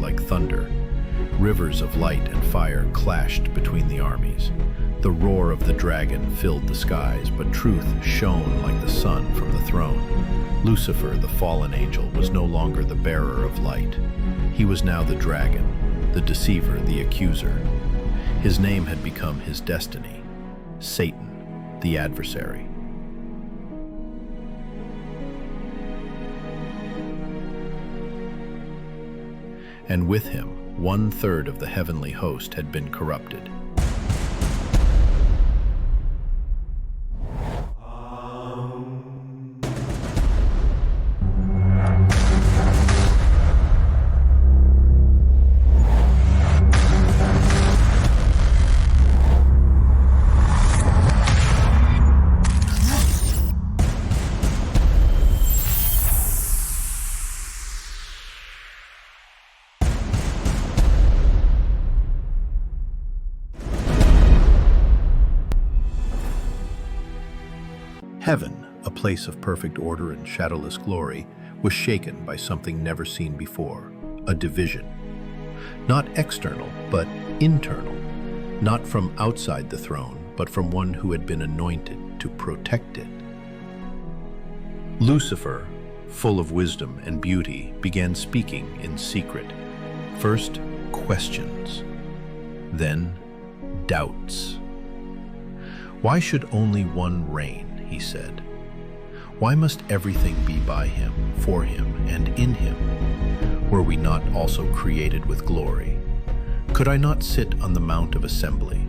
like thunder. Rivers of light and fire clashed between the armies. The roar of the dragon filled the skies, but truth shone like the sun from the throne. Lucifer, the fallen angel, was no longer the bearer of light. He was now the dragon, the deceiver, the accuser. His name had become his destiny, Satan, the adversary. And with him, 1/3 of the heavenly host had been corrupted. Heaven, a place of perfect order and shadowless glory, was shaken by something never seen before, a division. Not external, but internal. Not from outside the throne, but from one who had been anointed to protect it. Lucifer, full of wisdom and beauty, began speaking in secret. First, questions. Then, doubts. Why should only one reign? He said. Why must everything be by him, for him, and in him? Were we not also created with glory? Could I not sit on the mount of assembly,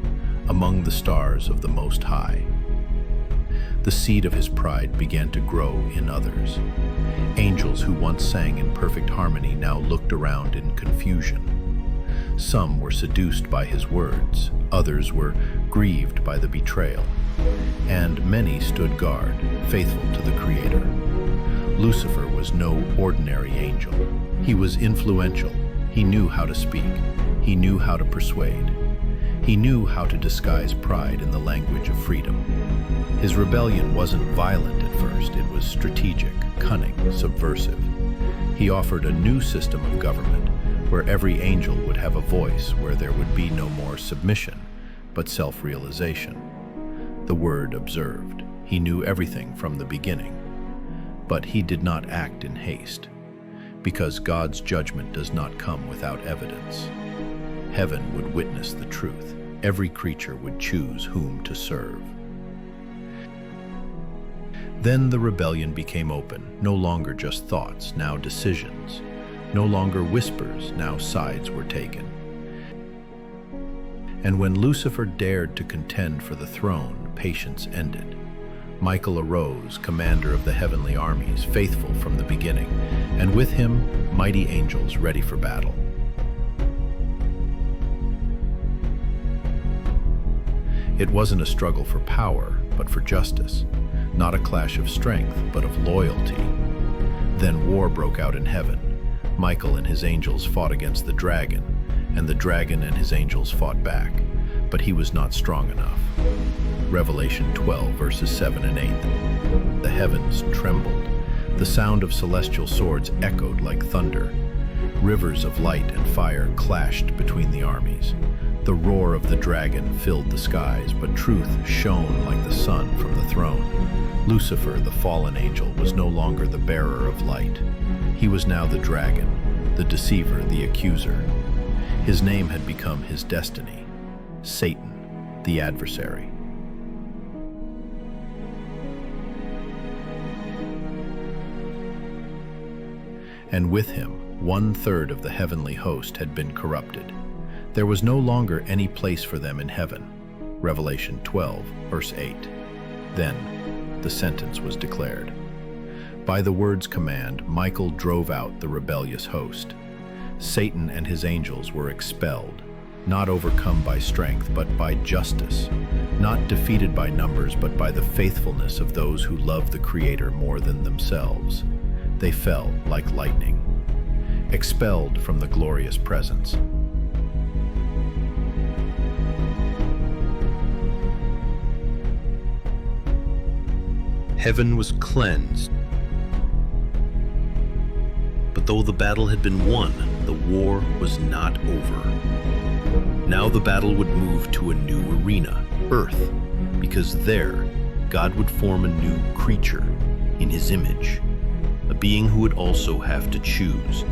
among the stars of the Most High? The seed of his pride began to grow in others. Angels who once sang in perfect harmony now looked around in confusion. Some were seduced by his words, others were grieved by the betrayal, and many stood guard, faithful to the Creator. Lucifer was no ordinary angel. He was influential. He knew how to speak. He knew how to persuade. He knew how to disguise pride in the language of freedom. His rebellion wasn't violent at first. It was strategic, cunning, subversive. He offered a new system of government, where every angel would have a voice, where there would be no more submission, but self-realization. The Word observed. He knew everything from the beginning. But he did not act in haste, because God's judgment does not come without evidence. Heaven would witness the truth. Every creature would choose whom to serve. Then the rebellion became open, no longer just thoughts, now decisions. No longer whispers, now sides were taken. And when Lucifer dared to contend for the throne, patience ended. Michael arose, commander of the heavenly armies, faithful from the beginning, and with him, mighty angels ready for battle. It wasn't a struggle for power, but for justice. Not a clash of strength, but of loyalty. Then war broke out in heaven. Michael and his angels fought against the dragon, and the dragon and his angels fought back, but he was not strong enough. Revelation 12, verses 7 and 8. The heavens trembled. The sound of celestial swords echoed like thunder. Rivers of light and fire clashed between the armies. The roar of the dragon filled the skies, but truth shone like the sun from the throne. Lucifer, the fallen angel, was no longer the bearer of light. He was now the dragon, the deceiver, the accuser. His name had become his destiny, Satan, the adversary. And with him, 1/3 of the heavenly host had been corrupted. There was no longer any place for them in heaven. Revelation 12, verse 8. Then the sentence was declared. By the Word's command, Michael drove out the rebellious host. Satan and his angels were expelled, not overcome by strength, but by justice, not defeated by numbers, but by the faithfulness of those who love the Creator more than themselves. They fell like lightning, expelled from the glorious presence. Heaven was cleansed, but though the battle had been won, the war was not over. Now the battle would move to a new arena, Earth, because there, God would form a new creature in his image, a being who would also have to choose.